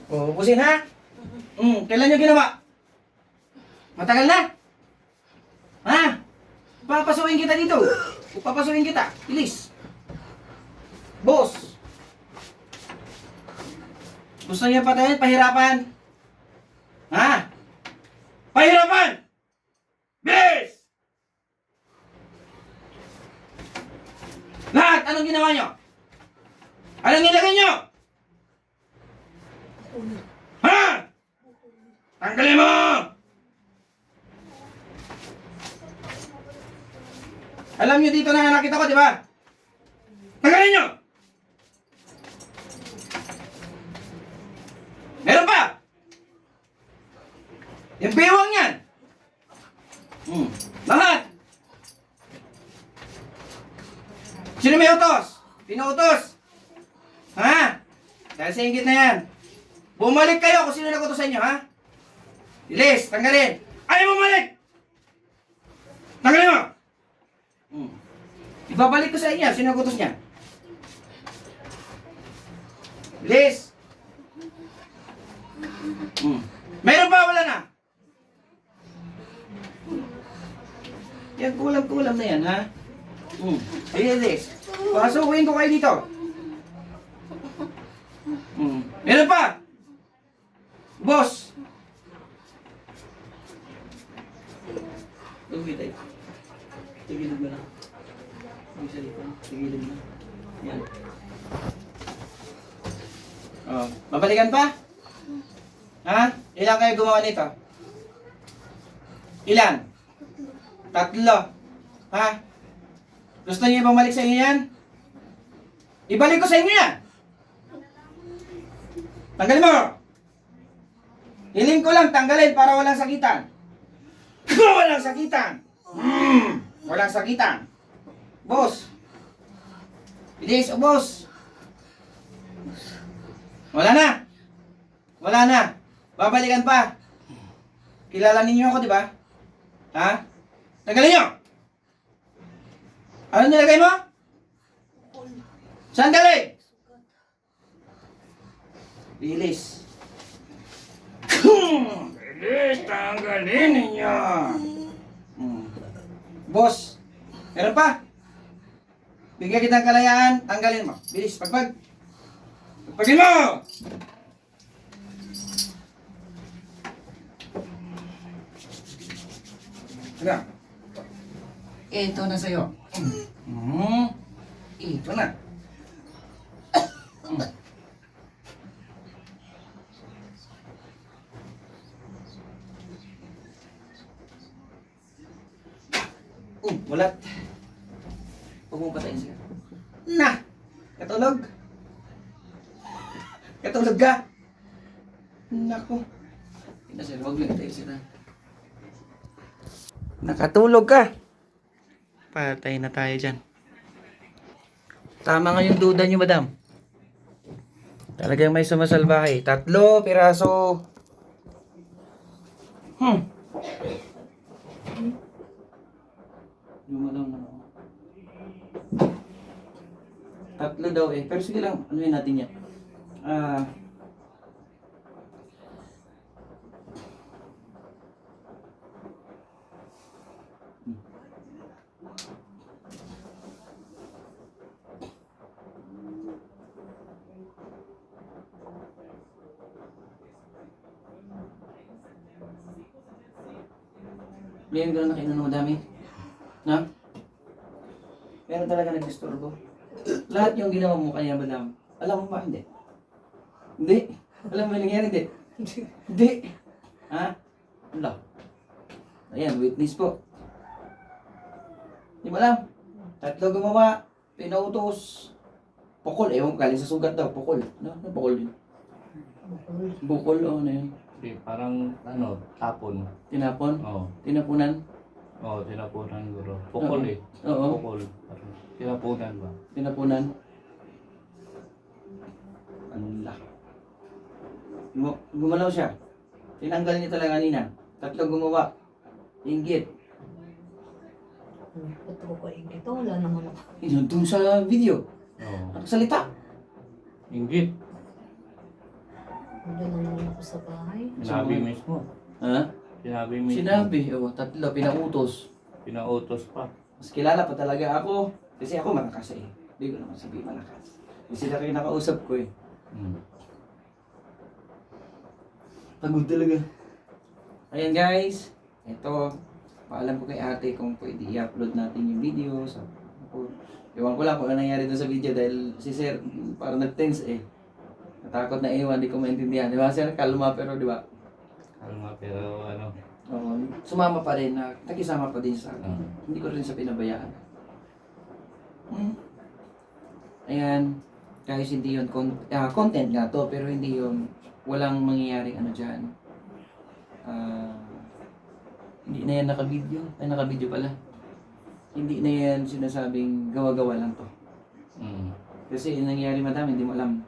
O, ubusin ha? Kailan nyo ginawa? Matagal na? Ha? Papasukin kita dito. Papasukin kita. Bilis. Boss. Gusto niya patayin? Pahirapan? Ha? Pahirapan! Bilis! Lahat! Anong ginawa nyo? Anong nilagay nyo? Ha? Tanggalin mo! Alam nyo dito na nakita ko, di ba? Tanggalin nyo! Meron pa! Yung bewang yan! Lahat! Sino may utos? Pinuutos? Ha? Dahil sa inggit na yan. Bumalik kayo kung sino nagutos sa inyo, ha? Bilis, tanggalin! Ayaw bumalik! Tanggalin mo! Ibabalik ko sa inyo, sino nagutos niya? Bilis! Meron pa, wala na? Yan, kulam-kulam na yan, ha? Bilis! Pasukuin ko kayo dito. Meron pa! Boss! Tumigil tayo. Tigilid mo na. Tumigil sa likod. Tigilid mo. Yan. Oh, babalikan pa? Ha? Ilan kayo gumawa nito? Ilan? 3. Ha? Gusto niyo bumalik sa inyo yan? Ibalik ko sa inyo yan! Tanggalin mo! Hiling ko lang, tanggalin para walang sakitan. Walang sakitan! Walang sakitan. Boss! Bilis, boss! Wala na! Wala na! Babalikan pa! Kilala ninyo ako, di ba? Ha? Tanggalin nyo! Ano nilagay mo? Sandali! Bilis! Bilis! Tanggalin ninyo! Boss! Meron pa? Bigyan kitang kalayaan, tanggalin mo. Bilis, pagpag! Pagpagin mo! Ano? Ito na sa'yo. Ito na. Mulat. Huwag mong patayin siya. Na! Katulog. Katulog ka. Naku. Hindi sir, huwag lang tayo sila. Nakatulog ka. Patay na tayo dyan. Tama nga yung duda nyo, madam. Talagang may sumasalbahe. 3 piraso. Lumalaw na ako. 3 daw eh. Pero sige lang, anuhin natin yan. Ngayon ko na nakainan ng madami. Na? Meron talaga nag-disturbo. Lahat yung ginawa mo kanya, madam. Alam mo ba? Hindi. Hindi. Alam mo yung nangyari? Hindi. Hindi. Ha? Wala. Ayan, witness po. Hindi mo alam. 3 gumawa. Pinautos. Pukol. Ewan ko galing sa sugat daw. Pukol. Ano pukol yun? Bukol. O ano yun? Hindi, parang tapon. Tinapon? Oo. Tinapunan? Oo, tinapunan guro. Pukol eh. Oo. Pukol. Parang tinapunan ba? Tinapunan? Ano lang. Gumalaw siya. Tinanggal niya talaga kanina. 3 gumawa. Inggit. Puto ko inggit. Wala naman ako. Yun dun sa video. Oo. Nakasalita. Inggit. Doon lang naman ako sa bahay. Sinabi mismo. Ha? Sinabi mismo. Sinabi, oh, tatlo, pinautos. Pinautos pa. Mas kilala pa talaga ako. Kasi ako malakas eh. Hindi ko naman sabihin malakas. Kasi sila kayo nakausap ko eh. Mm. Pagod talaga. Ayan guys. Ito. Paalam ko kay ate kung pwede i-upload natin yung video. So, ewan ko lang kung ano nangyari doon sa video dahil si sir parang nag-tense eh. Natakot na iwan, di ko maintindihan. Di ba sir? Kalma pero di ba? Kalma pero ano. Oo, sumama pa rin na, nakisama pa din sa akin. Mm. Hindi ko rin siya pinabayaan. Ayan, guys, hindi yun content nga to, pero hindi yun, walang mangyayaring ano dyan. Hindi na yan naka-video. Ay, naka-video pala. Hindi na yan sinasabing gawa-gawa lang to. Mm. Kasi yung nangyari madami, hindi mo alam.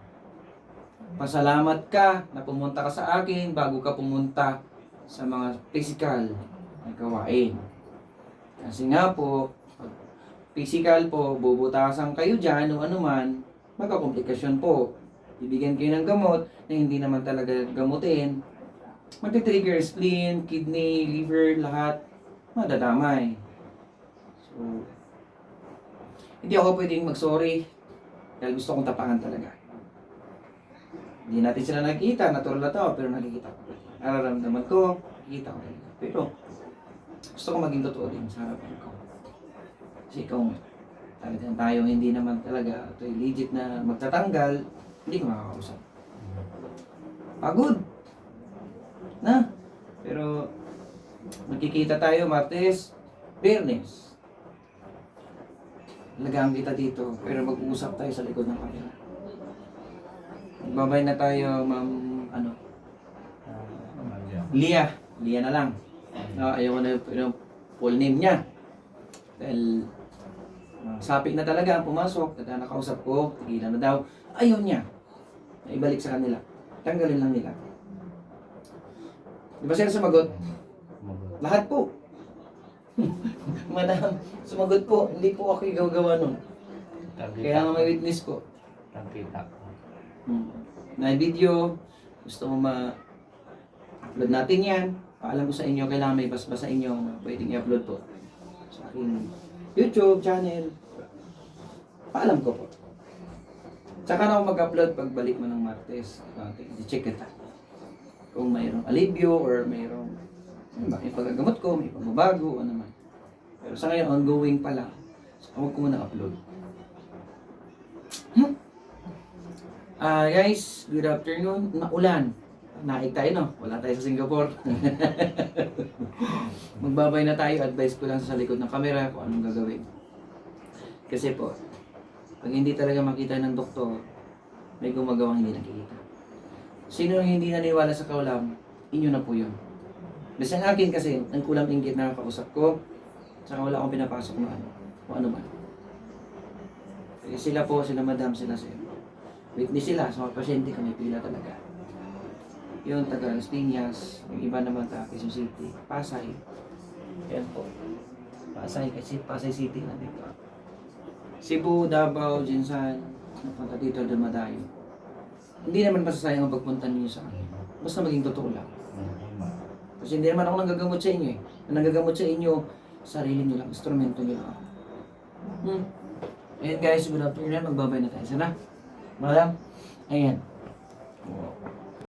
Pasalamat ka na pumunta ka sa akin bago ka pumunta sa mga physical na gawain. Kasi nga po, pag physical po, bubutasan kayo dyan o anuman, magkakomplikasyon po. Bibigyan kayo ng gamot na hindi naman talaga gamutin. Magti-trigger spleen, kidney, liver, lahat madadamay. So, hindi ako pwedeng mag-sorry dahil gusto kong tapangan talaga. Hindi natin sila nakikita, natural na to, pero nakikita ko. Nararamdaman ko, nakikita ko talaga. Pero, gusto ko maging totoo din sa harapan ko. Kasi kung talagang tayo hindi naman talaga ito legit na magtatanggal, hindi ko makakausap. Pagod! Na? Pero, magkikita tayo, Martes, Biyernes. Lagang kita dito, pero mag-uusap tayo sa likod ng camera. Magbabay na tayo, ma'am, ano, Lia. Lia na lang. Ayaw ko na yung full name niya. Dahil, sapi na talaga ang pumasok. At nakausap ko, tigilan na daw. Ayaw niya. Ibalik sa kanila. Tanggalin lang nila. Di ba sir sumagot? Lahat po. Madam, sumagot po. Hindi po ako gagawa nun. Kaya nga may witness po. Nakita. Na video, gusto mo ma-upload natin yan. Paalam ko sa inyo, kailangan may basa inyo na pwedeng i-upload po sa aking YouTube channel. Paalam ko po. Tsaka na ako mag-upload pagbalik mo ng Martes. I-check kita. Kung mayroong alibyo or mayroong may pagagamot ko, may pagbabago, ano man. Pero sa ngayon, ongoing pa lang. So, huwag ko muna upload. Guys, good afternoon. Maulan. Naik tayo, no? Wala tayo sa Singapore. Magbabay na tayo. Advice ko lang sa likod ng camera kung anong gagawin. Kasi po, pag hindi talaga makita ng doktor, may gumagawang hindi nakikita. Sino yung hindi naniwala sa kaulam, inyo na po yun. Basta ang akin kasi, ang kulam inggit na kausap ko, saka wala akong pinapasok na ano, kung ano man. Kasi sila po, sila madam, sila sir. Witness sila, sa mga pasyente kami pila talaga. Yung taga Las Piñas, yung iba naman taga Quezon City, Pasay. Yan po. Pasay kasi Pasay City na dito. Cebu, Davao, Jinsan, napunta dito, dumadayo. Hindi naman masasayang ang pagpunta niyo sa akin. Basta maging totoo lang. Kasi hindi naman ako nanggagamot sa inyo eh. Ang nanggagamot sa inyo, sarili niyo lang, instrumento niyo lang. Ayan guys, good afternoon. Magbabay na tayo. Sana? Madam? Ayan.